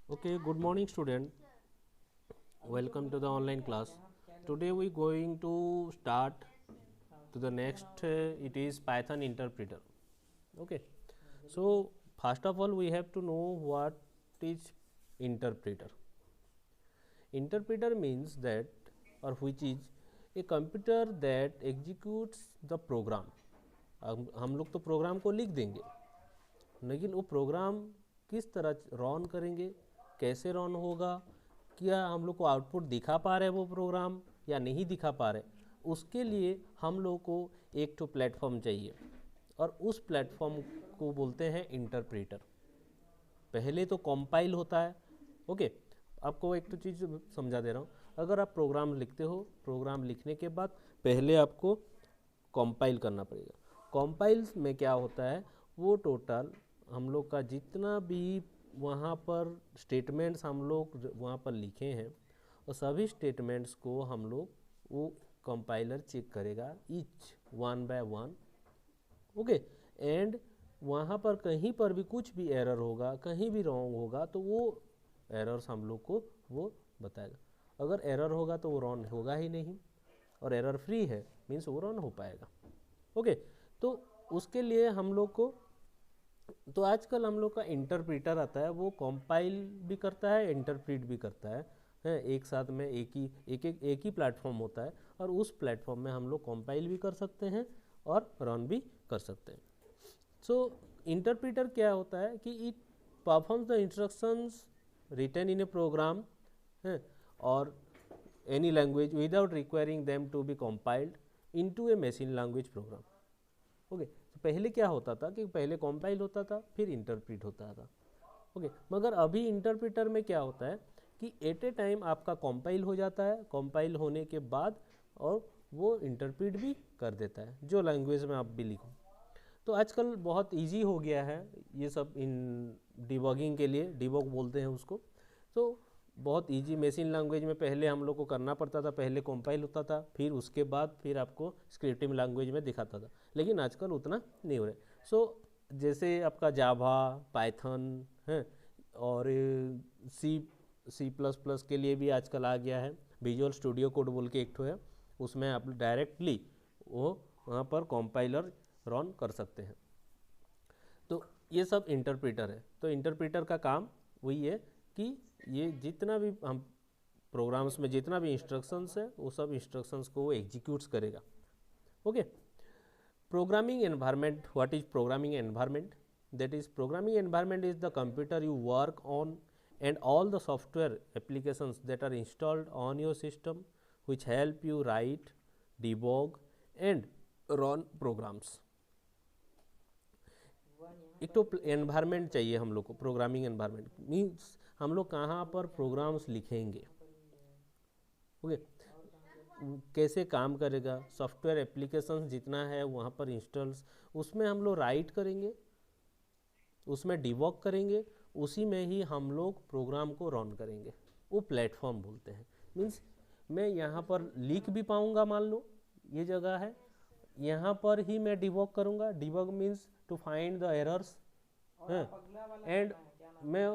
Okay, good morning, student. Welcome to the online class. Today we going to start to the next. It is Python interpreter. Okay. So first of all, we have to know what is interpreter. Interpreter means that, or which is a computer that executes the program. हम लोग तो programme को लिख देंगे, लेकिन वो programme किस तरह रन करेंगे, कैसे रन होगा, क्या हम लोग को आउटपुट दिखा पा रहे हैं वो प्रोग्राम या नहीं दिखा पा रहे, उसके लिए हम लोग को एक तो प्लेटफॉर्म चाहिए और उस प्लेटफॉर्म को बोलते हैं इंटरप्रेटर। पहले तो कंपाइल होता है। ओके, आपको एक तो चीज़ समझा दे रहा हूँ। अगर आप प्रोग्राम लिखते हो, प्रोग्राम लिखने के बाद पहले आपको कंपाइल करना पड़ेगा। कंपाइल्स में क्या होता है, वो टोटल हम लोग का जितना भी वहाँ पर स्टेटमेंट्स हम लोग वहाँ पर लिखे हैं, और सभी स्टेटमेंट्स को हम लोग वो कंपाइलर चेक करेगा each one by one. Okay, and वहाँ पर कहीं पर भी कुछ भी एरर होगा, कहीं भी रॉन्ग होगा, तो वो एरर्स हम लोग को वो बताएगा। अगर एरर होगा तो वो रन होगा ही नहीं, और एरर फ्री है मीन्स वो रन हो पाएगा। ओके, तो उसके लिए हम लोग को, तो आजकल हम लोग का इंटरप्रीटर आता है, वो कंपाइल भी करता है, इंटरप्रीट भी करता है एक साथ में। एक ही प्लेटफॉर्म होता है, और उस प्लेटफॉर्म में हम लोग कंपाइल भी कर सकते हैं और रन भी कर सकते हैं। सो इंटरप्रीटर क्या होता है कि it performs the instructions written in a program है और any language without requiring them to be compiled into a machine language program. Okay, तो पहले क्या होता था कि पहले कंपाइल होता था फिर इंटरप्रीट होता था। ओके, मगर अभी इंटरप्रीटर में क्या होता है कि एट ए टाइम आपका कंपाइल हो जाता है, कंपाइल होने के बाद और वो इंटरप्रीट भी कर देता है जो लैंग्वेज में आप भी लिखो। तो आजकल बहुत इजी हो गया है ये सब इन डिबगिंग के लिए, डिबग बोलते हैं उसको। तो बहुत इजी मशीन लैंग्वेज में पहले हम लोग को करना पड़ता था, पहले कंपाइल होता था, फिर उसके बाद फिर आपको स्क्रिप्टिंग लैंग्वेज में दिखाता था, लेकिन आजकल उतना नहीं हो रहा है। सो जैसे आपका जावा, पाइथन है, और सी सी प्लस प्लस के लिए भी आजकल आ गया है विजुअल स्टूडियो कोड बोल के एक ठो है, उसमें आप डायरेक्टली वो वहाँ पर कंपाइलर रन कर सकते हैं। तो ये सब इंटरप्रीटर है। तो इंटरप्रीटर का काम वही है कि ये जितना भी हम प्रोग्राम्स में जितना भी इंस्ट्रक्शंस है वो सब इंस्ट्रक्शंस को वो एग्जीक्यूट्स करेगा। Okay, programming environment. What is programming environment? That is, programming environment is the computer you work on and all the software applications that are installed on your system which help you write, debug and run programs. एक तो environment चाहिए हम लोग को। Programming environment means हम लोग कहाँ पर प्रोग्राम्स लिखेंगे, ओके, कैसे काम करेगा, सॉफ्टवेयर एप्लीकेशंस जितना है वहाँ पर इंस्टॉल्स, उसमें हम लोग राइट करेंगे, उसमें डिबग करेंगे, उसी में ही हम लोग प्रोग्राम को रन करेंगे। वो प्लेटफॉर्म बोलते हैं। मीन्स मैं यहाँ पर लिख भी पाऊँगा, मान लो ये जगह है, यहाँ पर ही मैं डिबग करूँगा। Debug means to find the errors and मैं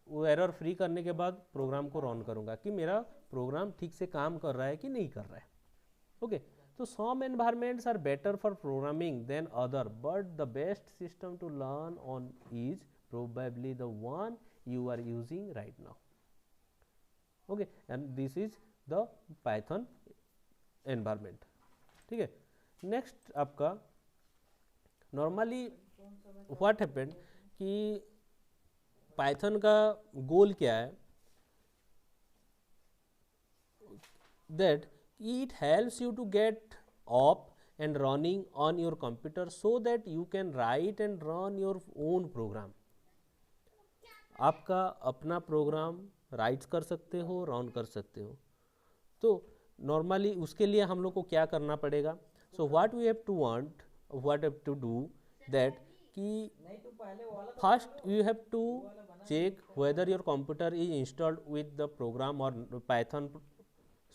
वो एरर फ्री करने के बाद प्रोग्राम को रन करूँगा कि मेरा प्रोग्राम ठीक से काम कर रहा है कि नहीं कर रहा है। ओके, तो some environments are better for programming than other, but the best system to learn on is probably the one you are using right now. Okay, and this is the Python environment. ठीक है, next आपका normally what happened कि Python का goal क्या है, that it helps you to get up and running on your computer so that you can write and run your own program. आपका अपना programme right कर सकते हो, रन कर सकते हो। तो नॉर्मली उसके लिए हम लोग को क्या करना पड़ेगा, so what we have to want, what have to do that कि first you have to check whether your computer is installed with the program or Python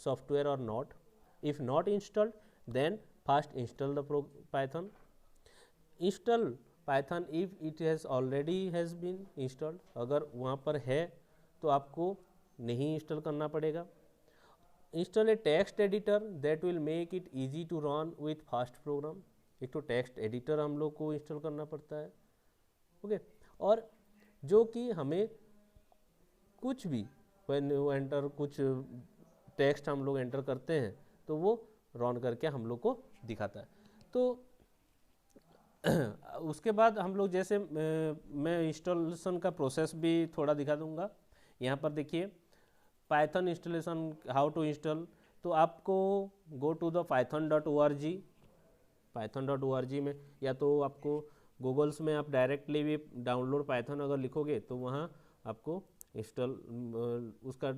software or not. If not installed, then first install the Python. Install Python if it has already has been installed. अगर वहाँ पर है तो आपको नहीं install करना पड़ेगा। Install a text editor that will make it easy to run with fast program. एक तो टेक्स्ट एडिटर हम लोग को इंस्टॉल करना पड़ता है, ओके। और जो कि हमें कुछ भी व्हेन यू एंटर कुछ टेक्स्ट हम लोग एंटर करते हैं तो वो रन करके हम लोग को दिखाता है। तो उसके बाद हम लोग जैसे मैं इंस्टॉलेशन का प्रोसेस भी थोड़ा दिखा दूंगा। यहाँ पर देखिए Python installation how to install. तो आपको go to the python.org। python.org में या तो आपको गूगल्स में आप डायरेक्टली भी डाउनलोड पाइथन अगर लिखोगे तो वहाँ आपको इंस्टॉल उसका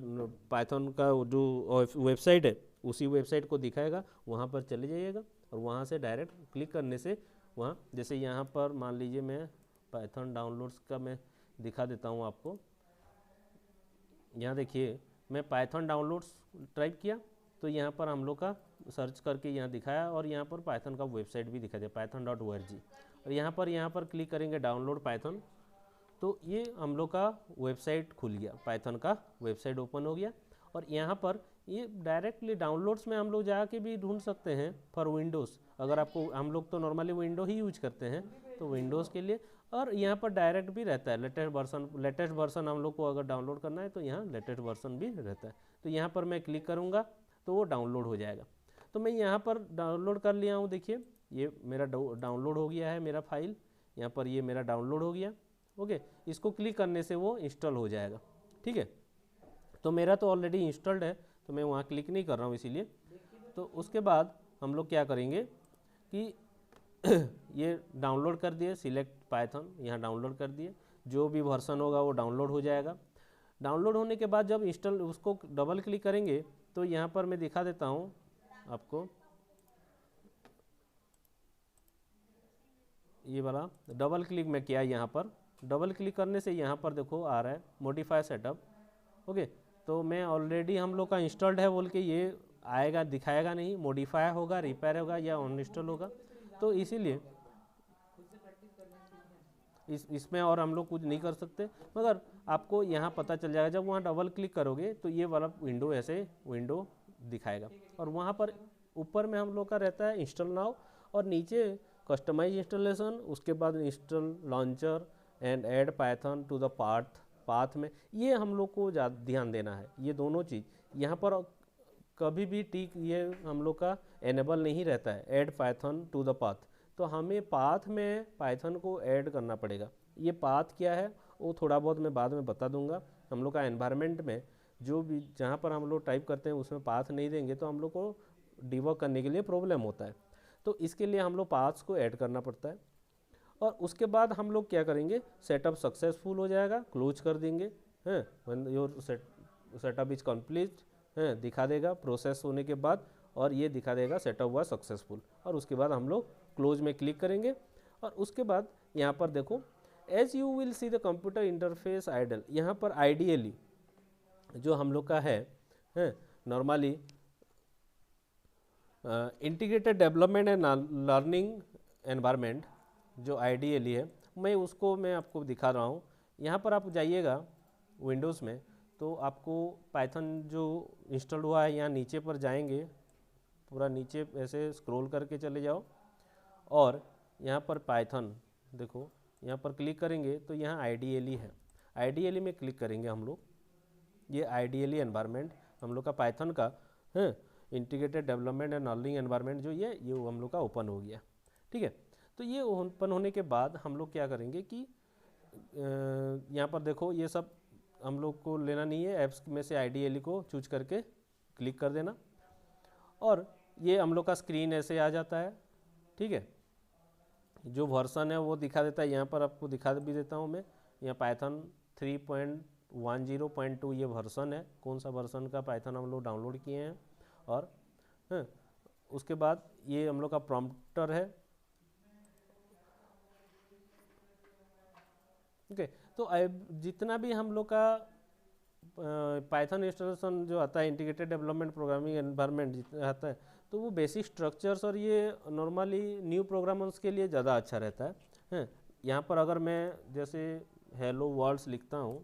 पाइथन का जो वेबसाइट है उसी वेबसाइट को दिखाएगा, वहाँ पर चले जाइएगा और वहाँ से डायरेक्ट क्लिक करने से वहाँ जैसे यहाँ पर मान लीजिए मैं पाइथन डाउनलोड्स का मैं दिखा देता हूँ आपको। यहाँ देखिए मैं पाइथन डाउनलोड्स टाइप किया तो यहाँ पर हम लोग का सर्च करके यहाँ दिखाया और यहाँ पर पाइथन का वेबसाइट भी दिखा दिया python.org। और यहाँ पर क्लिक करेंगे डाउनलोड पाइथन तो ये हम लोग का वेबसाइट खुल गया, पाइथन का वेबसाइट ओपन हो गया। और यहाँ पर ये डायरेक्टली डाउनलोड्स में हम लोग जाके भी ढूंढ सकते हैं फॉर विंडोज़। अगर आपको हम लोग तो नॉर्मली विंडो ही यूज करते हैं तो विंडोज़ के लिए, और यहाँ पर डायरेक्ट भी रहता है लेटेस्ट वर्सन हम लोग को अगर डाउनलोड करना है तो यहाँ लेटेस्ट वर्सन भी रहता है। तो यहाँ पर मैं क्लिक करूँगा तो वो डाउनलोड हो जाएगा। तो मैं यहाँ पर डाउनलोड कर लिया हूँ, देखिए ये मेरा डाउनलोड हो गया है मेरा फाइल, यहाँ पर ये मेरा डाउनलोड हो गया, ओके। इसको क्लिक करने से वो इंस्टॉल हो जाएगा, ठीक है। तो मेरा तो ऑलरेडी इंस्टॉल्ड है तो मैं वहाँ क्लिक नहीं कर रहा हूँ इसीलिए। तो उसके बाद हम लोग क्या करेंगे कि ये डाउनलोड कर दिए, सिलेक्ट पाइथन, यहाँ डाउनलोड कर दिए, जो भी वर्सन होगा वो डाउनलोड हो जाएगा। डाउनलोड होने के बाद जब इंस्टॉल उसको डबल क्लिक करेंगे तो यहाँ पर मैं दिखा देता हूँ आपको, ये वाला डबल क्लिक मैं किया, यहाँ पर डबल क्लिक करने से यहाँ पर देखो आ रहा है मॉडिफाई सेटअप, ओके। तो मैं ऑलरेडी हम लोग का इंस्टॉल्ड है बोल के ये आएगा, दिखाएगा नहीं, मॉडिफाई होगा, रिपेयर होगा या अनइंस्टॉल होगा। तो इसीलिए इसमें और हम लोग कुछ नहीं कर सकते, मगर आपको यहाँ पता चल जाएगा जब वहाँ डबल क्लिक करोगे तो ये वाला विंडो ऐसे विंडो दिखाएगा। और वहाँ पर ऊपर में हम लोग का रहता है इंस्टॉल नाउ और नीचे कस्टमाइज इंस्टॉलेशन, उसके बाद install launcher and add Python to the path में ये हम लोग को ध्यान देना है। ये दोनों चीज़ यहाँ पर कभी भी टिक ये हम लोग का एनेबल नहीं रहता है, add Python to the path. तो हमें पाथ में पाइथन को ऐड करना पड़ेगा। ये पाथ क्या है वो थोड़ा बहुत मैं बाद में बता दूंगा। हम लोग का एनवायरनमेंट में जो भी जहाँ पर हम लोग टाइप करते हैं उसमें पाथ नहीं देंगे तो हम लोग को डिबग करने के लिए प्रॉब्लम होता है। तो इसके लिए हम लोग पाथ्स को ऐड करना पड़ता है। और उसके बाद हम लोग क्या करेंगे, सेटअप सक्सेसफुल हो जाएगा, क्लोज कर देंगे, हैं when your setup is complete, हैं दिखा देगा प्रोसेस होने के बाद, और ये दिखा देगा सेटअप हुआ सक्सेसफुल। और उसके बाद हम लोग क्लोज में क्लिक करेंगे। और उसके बाद यहाँ पर देखो as you will see the computer interface IDLE, यहाँ पर आइडियली जो हम लोग का है normally integrated development and learning environment जो आइडियली है, मैं आपको दिखा रहा हूँ। यहाँ पर आप जाइएगा विंडोज़ में तो आपको पाइथन जो इंस्टॉल हुआ है यहाँ नीचे पर जाएंगे, पूरा नीचे ऐसे स्क्रॉल करके चले जाओ और यहाँ पर पाइथन देखो, यहाँ पर क्लिक करेंगे तो यहाँ आइडियली है, आइडियली में क्लिक करेंगे हम लोग। ये आइडियली एनवायरनमेंट हम लोग का पाइथन का है integrated development and learning environment जो ये हम लोग का ओपन हो गया, ठीक है। तो ये ओपन होने के बाद हम लोग क्या करेंगे कि यहाँ पर देखो ये सब हम लोग को लेना नहीं है, ऐप्स में से आइडियली को चूज करके क्लिक कर देना और ये हम लोग का स्क्रीन ऐसे आ जाता है, ठीक है। जो वर्सन है वो दिखा देता है, यहाँ पर आपको दिखा भी देता हूँ मैं, यहाँ पाइथन 3.10.2 ये वर्सन है, कौन सा वर्सन का पाइथन हम लोग डाउनलोड किए हैं। और उसके बाद ये हम लोग का प्रॉम्प्टर है, ओके। तो जितना भी हम लोग का पाइथन इंस्टॉलेशन जो आता है इंटीग्रेटेड डेवलपमेंट प्रोग्रामिंग एनवायरनमेंट जितना आता है तो वो बेसिक स्ट्रक्चर्स और ये नॉर्मली न्यू प्रोग्रामर्स के लिए ज़्यादा अच्छा रहता है। यहाँ पर अगर मैं जैसे हेलो वर्ल्ड्स लिखता हूँ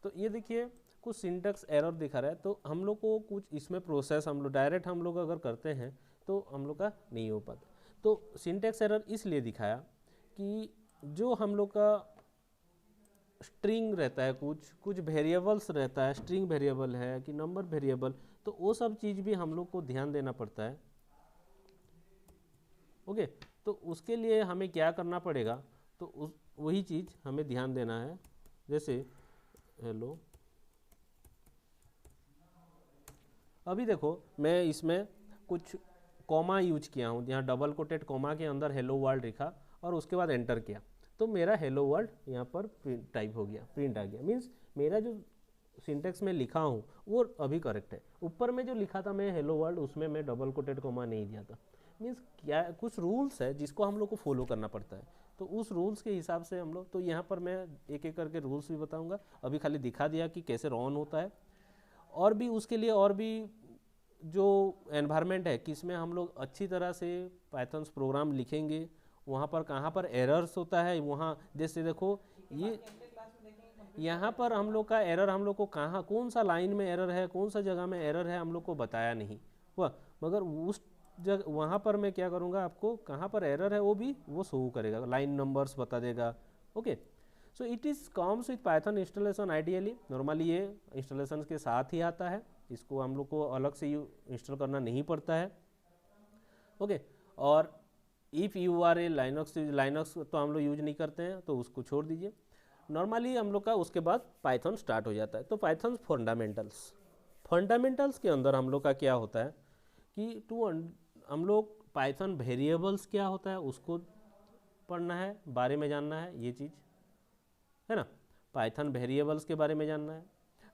तो ये देखिए कुछ सिंटैक्स एरर दिखा रहा है, तो हम लोग को कुछ इसमें प्रोसेस हम लोग डायरेक्ट हम लोग अगर करते हैं तो हम लोग का नहीं हो पाता। तो सिंटैक्स एरर इसलिए दिखाया कि जो हम लोग का स्ट्रिंग रहता है, कुछ कुछ वेरिएबल्स रहता है, स्ट्रिंग वेरिएबल है कि नंबर वेरिएबल, तो वो सब चीज़ भी हम लोग को ध्यान देना पड़ता है। ओके, तो उसके लिए हमें क्या करना पड़ेगा, तो उस वही चीज़ हमें ध्यान देना है। जैसे हेलो, अभी देखो मैं इसमें कुछ कॉमा यूज किया हूँ, यहाँ डबल कोटेड कॉमा के अंदर हेलो वर्ल्ड लिखा और उसके बाद एंटर किया, तो मेरा हेलो वर्ल्ड यहाँ पर प्रिंट टाइप हो गया, प्रिंट आ गया। मीन्स मेरा जो सिंटेक्स में लिखा हूँ वो अभी करेक्ट है। ऊपर में जो लिखा था मैं हेलो वर्ल्ड, उसमें मैं डबल कोटेड कॉमा नहीं दिया था। मीन्स क्या, कुछ रूल्स है जिसको हम लोग को फॉलो करना पड़ता है, तो उस रूल्स के हिसाब से हम लोग, तो यहाँ पर मैं एक एक करके रूल्स भी बताऊँगा। अभी खाली दिखा दिया कि कैसे रन होता है, और भी उसके लिए और भी जो एनवायरनमेंट है कि इसमें हम लोग अच्छी तरह से पाइथन्स प्रोग्राम लिखेंगे, वहाँ पर कहाँ पर एरर्स होता है, वहाँ जैसे देखो ये यहाँ पर हम लोग का एरर, हम लोग को कहाँ कौन सा लाइन में एरर है, कौन सा जगह में एरर है, हम लोग को बताया नहीं हुआ, मगर उस जगह वहाँ पर मैं क्या करूँगा, आपको कहाँ पर एरर है वो भी वो शो करेगा, लाइन नंबर्स बता देगा। Okay, so it is comes with Python installation ideally. Normally ये इंस्टॉलेशन के साथ ही आता है, इसको हम लोग को अलग से इंस्टॉल करना नहीं पड़ता है। ओके, और if you are a Linux तो हम लोग यूज नहीं करते हैं, तो उसको छोड़ दीजिए। नॉर्मली हम लोग का उसके बाद पाइथन स्टार्ट हो जाता है। तो पाइथन फंडामेंटल्स के अंदर हम लोग का क्या होता है कि हम लोग पाइथन वेरिएबल्स क्या होता है उसको पढ़ना है, बारे में जानना है, ये चीज़ है ना। पाइथन वेरिएबल्स के बारे में जानना है,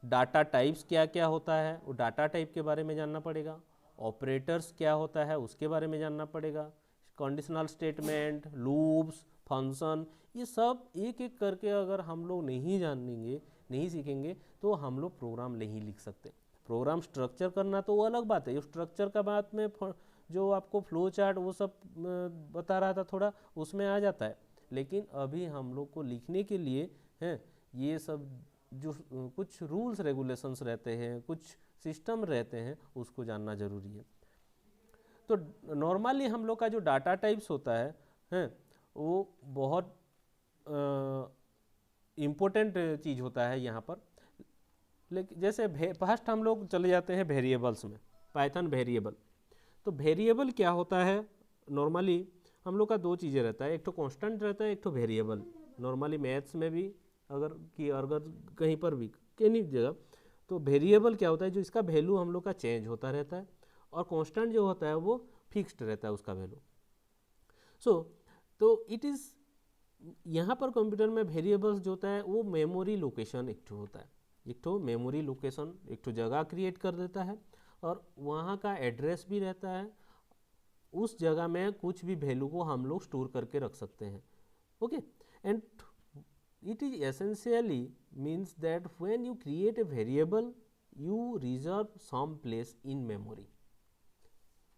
डाटा टाइप्स क्या क्या होता है वो डाटा टाइप के बारे में जानना पड़ेगा, ऑपरेटर्स क्या होता है उसके बारे में जानना पड़ेगा, कंडीशनल स्टेटमेंट, लूप्स, फंक्शन, ये सब एक एक करके अगर हम लोग नहीं जानेंगे, नहीं सीखेंगे, तो हम लोग प्रोग्राम नहीं लिख सकते। प्रोग्राम स्ट्रक्चर करना तो वो अलग बात है, स्ट्रक्चर का बात में जो आपको फ्लो चार्ट वो सब बता रहा था थोड़ा, उसमें आ जाता है। लेकिन अभी हम लोग को लिखने के लिए हैं ये सब जो कुछ रूल्स रेगुलेशंस रहते हैं, कुछ सिस्टम रहते हैं, उसको जानना ज़रूरी है। तो नॉर्मली हम लोग का जो डाटा टाइप्स होता है हैं वो बहुत इम्पोर्टेंट चीज़ होता है यहाँ पर। लेकिन जैसे फर्स्ट हम लोग चले जाते हैं वेरिएबल्स में, पाइथन वेरिएबल। तो वेरिएबल क्या होता है, नॉर्मली हम लोग का दो चीज़ें रहता है, एक तो कांस्टेंट रहता है, एक तो वेरिएबल। नॉर्मली मैथ्स में भी अगर कहीं पर भी कहीं जगह, तो वेरिएबल क्या होता है, जो इसका वैल्यू हम लोग का चेंज होता रहता है, और कांस्टेंट जो होता है वो फिक्स्ड रहता है उसका वैल्यू। तो इट इज़ यहाँ पर कंप्यूटर में वेरिएबल्स जो होता है वो मेमोरी लोकेशन एक ठो होता है, एक ठो मेमोरी लोकेशन, एक ठो जगह क्रिएट कर देता है, और वहाँ का एड्रेस भी रहता है। उस जगह में कुछ भी वैल्यू को हम लोग स्टोर करके रख सकते हैं। Okay, and it is essentially means that when you create a variable you reserve some place in memory.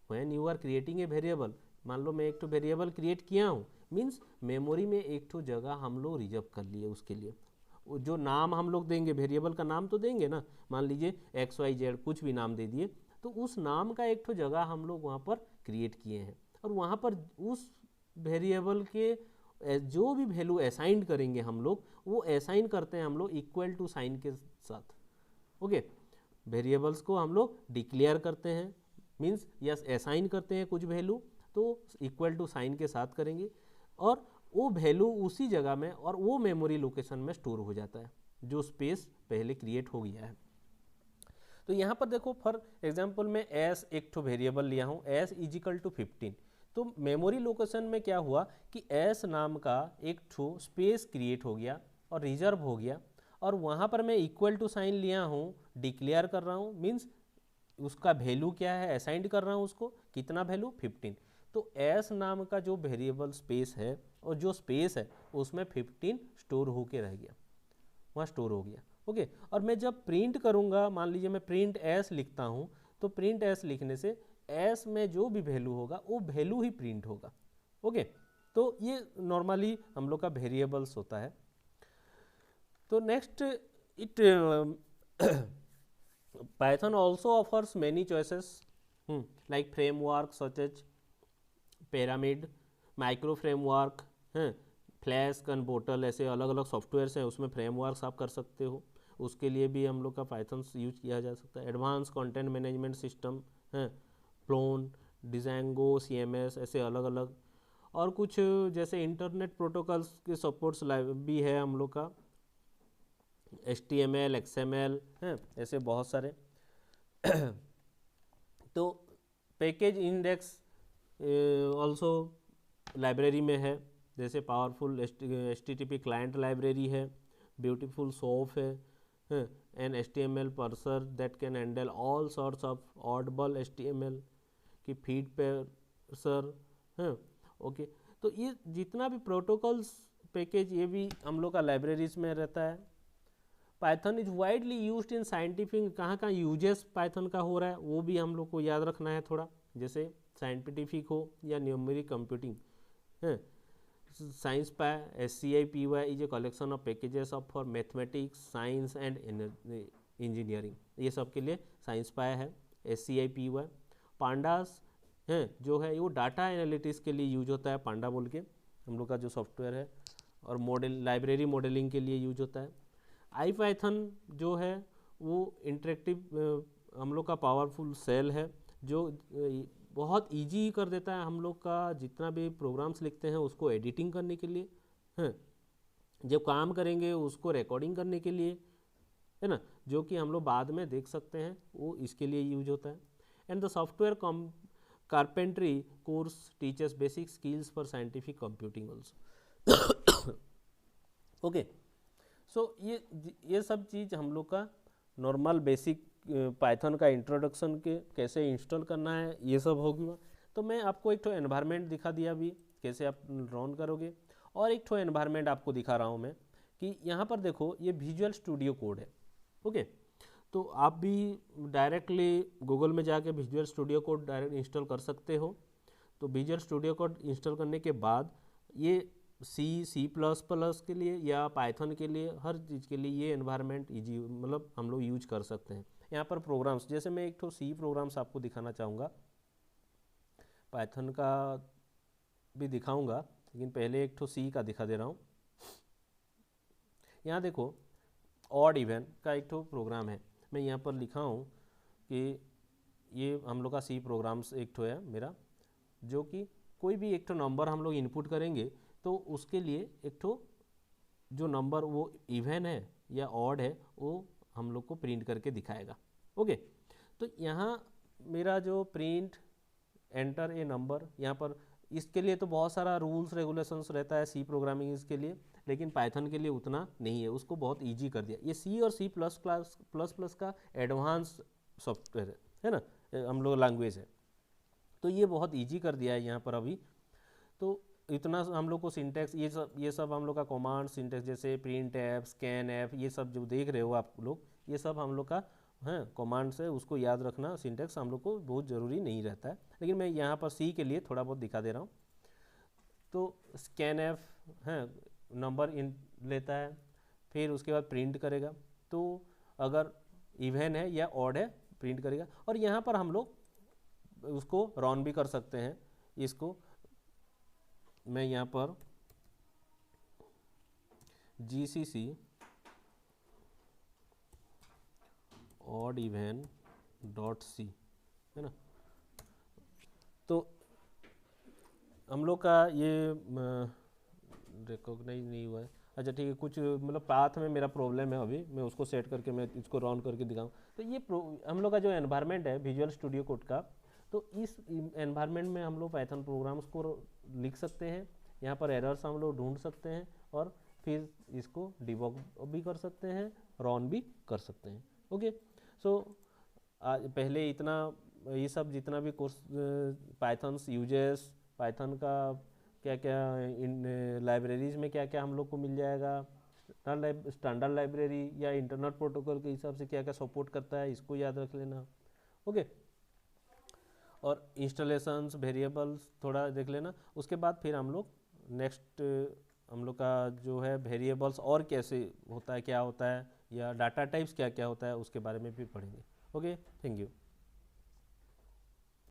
when you are creating a variable, मान लो मैं एक तो वेरिएबल क्रिएट किया हूँ, मीन्स मेमोरी में एक तो जगह हम लोग रिजर्व कर लिए उसके लिए। जो नाम हम लोग देंगे, वेरिएबल का नाम तो देंगे ना, मान लीजिए XYZ कुछ भी नाम दे दिए, तो उस नाम का एक तो जगह हम लोग वहाँ पर क्रिएट किए हैं, और वहाँ पर उस वेरिएबल के जो भी वैल्यू असाइन करेंगे हम लोग, वो असाइन करते हैं हम लोग इक्वल टू साइन के साथ। ओके, वेरिएबल्स को हम लोग डिक्लेयर करते हैं, मीन्स यस असाइन करते हैं कुछ वैल्यू, तो इक्वल टू साइन के साथ करेंगे, और वो वैल्यू उसी जगह में और वो मेमोरी लोकेशन में स्टोर हो जाता है जो स्पेस पहले क्रिएट हो गया है। तो यहाँ पर देखो फॉर एग्जाम्पल मैं एस एक ठो वेरिएबल लिया हूँ, एस इजिकल टू 15, तो मेमोरी लोकेशन में क्या हुआ कि एस नाम का एक ठो स्पेस क्रिएट हो गया और रिजर्व हो गया, और वहाँ पर मैं इक्वल टू साइन लिया हूँ, डिक्लेयर कर रहा हूँ, मीन्स उसका वैल्यू क्या है, असाइंड कर रहा हूँ उसको, कितना वैल्यू 15। तो एस नाम का जो वेरिएबल स्पेस है और जो स्पेस है उसमें 15 स्टोर होके रह गया, वहाँ स्टोर हो गया। ओके, और मैं जब प्रिंट करूँगा, मान लीजिए मैं प्रिंट एस लिखता हूँ, तो प्रिंट एस लिखने से एस में जो भी वैल्यू होगा वो वैल्यू ही प्रिंट होगा। ओके, तो ये नॉर्मली हम लोग का वेरिएबल्स होता है। तो next it Python also offers many choices, like frameworks such as pyramid, micro framework, flask कन्वर्टल, ऐसे अलग अलग सॉफ्टवेयर्स हैं, उसमें फ्रेमवर्क्स आप कर सकते हो, उसके लिए भी हम लोग का पाइथन यूज किया जा सकता है। एडवांस कंटेंट मैनेजमेंट सिस्टम है, प्लोन, डिजांगो, CMS, ऐसे अलग अलग, और कुछ जैसे इंटरनेट प्रोटोकॉल्स के सपोर्ट्स भी है हम लोग का, HTML, XML हैं, ऐसे बहुत सारे। तो पैकेज इंडेक्स ऑल्सो लाइब्रेरी में है, जैसे पावरफुल HTTP क्लाइंट लाइब्रेरी है, ब्यूटीफुल सोफ है, an HTML parser that can handle all sorts of oddball HTML की फीड parser है। ओके, तो ये जितना भी प्रोटोकॉल्स पैकेज, ये भी हम लोग का लाइब्रेरीज में रहता है। Python is widely used in scientific, कहाँ कहाँ यूजेस पाइथन का हो रहा है वो भी हम लोग को याद रखना है थोड़ा, जैसे साइंटिफिक हो या न्यूमेरिक कंप्यूटिंग है। Science pi, SCIPY is a collection of packages of for mathematics, science and engineering, ये सब के लिए साइंस पाई है। SCIPY पांडास है जो है वो डाटा एनालिटिक्स के लिए यूज होता है, पांडा बोल के हम लोग का जो सॉफ्टवेयर है, और मॉडल लाइब्रेरी मॉडलिंग के लिए यूज होता है। IPython जो है वो इंटरेक्टिव हम लोग का पावरफुल सेल है, जो बहुत इजी कर देता है हम लोग का जितना भी प्रोग्राम्स लिखते हैं उसको एडिटिंग करने के लिए, हैं, जब काम करेंगे उसको रिकॉर्डिंग करने के लिए, है ना, जो कि हम लोग बाद में देख सकते हैं, वो इसके लिए यूज होता है। And the software carpentry course teachers basic skills for scientific computing also. Okay, so ये सब चीज़ हम लोग का नॉर्मल बेसिक पाइथन का इंट्रोडक्शन के कैसे इंस्टॉल करना है ये सब होगा। तो मैं आपको एक तो एनवायरनमेंट दिखा दिया अभी, कैसे आप रन करोगे, और एक तो एनवायरनमेंट आपको दिखा रहा हूँ मैं कि यहाँ पर देखो ये विजुअल स्टूडियो कोड है। ओके, तो आप भी डायरेक्टली गूगल में जाके visual studio code direct install कर सकते हो। तो विजुअल स्टूडियो कोड इंस्टॉल करने के बाद ये C++ के लिए या पाइथन के लिए, हर चीज़ के लिए ये एनवायरनमेंट ईजी, मतलब हम लोग यूज कर सकते हैं। यहाँ पर प्रोग्राम्स, जैसे मैं एक तो C प्रोग्राम्स आपको दिखाना चाहूँगा, पाइथन का भी दिखाऊंगा, लेकिन पहले एक तो C का दिखा दे रहा हूँ। यहाँ देखो ऑड इवन का एक तो प्रोग्राम है, मैं यहाँ पर लिखा हूँ कि ये हम लोग का C प्रोग्राम्स एक तो है मेरा, जो कि कोई भी एक तो नंबर हम लोग इनपुट करेंगे तो उसके लिए एक तो जो नंबर वो इवन है या ऑड है वो हम लोग को प्रिंट करके दिखाएगा। ओके, तो यहाँ मेरा जो प्रिंट एंटर ए नंबर, यहाँ पर इसके लिए तो बहुत सारा रूल्स रेगुलेशंस रहता है C प्रोग्रामिंग इसके लिए, लेकिन पाइथन के लिए उतना नहीं है, उसको बहुत ईजी कर दिया। ये C और C++ का एडवांस सॉफ्टवेयर है ना, हम लोग लैंग्वेज है, तो ये बहुत ईजी कर दिया है यहाँ पर अभी। तो इतना हम लोग को सिंटेक्स, ये सब हम लोग का कमांड सिंटेक्स, जैसे प्रिंट एफ, स्कैन एफ, ये सब जो देख रहे हो आप लोग, ये सब हम लोग का है कमांड से, उसको याद रखना सिंटेक्स हम लोग को बहुत ज़रूरी नहीं रहता है, लेकिन मैं यहाँ पर C के लिए थोड़ा बहुत दिखा दे रहा हूँ। तो स्कैन एफ है, नंबर इन लेता है, फिर उसके बाद प्रिंट करेगा, तो अगर इवन है या ऑड है प्रिंट करेगा, और यहाँ पर हम लोग उसको रन भी कर सकते हैं। इसको मैं यहाँ पर GCC odd even .c है ना, तो हम लोग का ये रिकॉग्नाइज नहीं हुआ है। अच्छा ठीक है, कुछ मतलब पाथ में मेरा प्रॉब्लम है, अभी मैं उसको सेट करके मैं इसको रन करके दिखाऊँ। तो ये हम लोग का जो एनवायरनमेंट है विजुअल स्टूडियो कोड का, तो इस एनवायरनमेंट में हम लोग पाइथन प्रोग्राम्स को लिख सकते हैं, यहाँ पर एरर्स हम लोग ढूंढ सकते हैं, और फिर इसको डिबग भी कर सकते हैं, रन भी कर सकते हैं। ओके, सो आज पहले इतना, ये सब जितना भी कोर्स पाइथन्स यूजेस, पाइथन का क्या क्या इन लाइब्रेरीज में क्या क्या हम लोग को मिल जाएगा, स्टैंडर्ड लाइब्रेरी या इंटरनेट प्रोटोकॉल के हिसाब से क्या क्या सपोर्ट करता है, इसको याद रख लेना। ओके, और इंस्टॉलेशंस, वेरिएबल्स थोड़ा देख लेना। उसके बाद फिर हम लोग नेक्स्ट हम लोग का जो है वेरिएबल्स और कैसे होता है, क्या होता है, या डाटा टाइप्स क्या क्या होता है उसके बारे में भी पढ़ेंगे. Okay, thank you.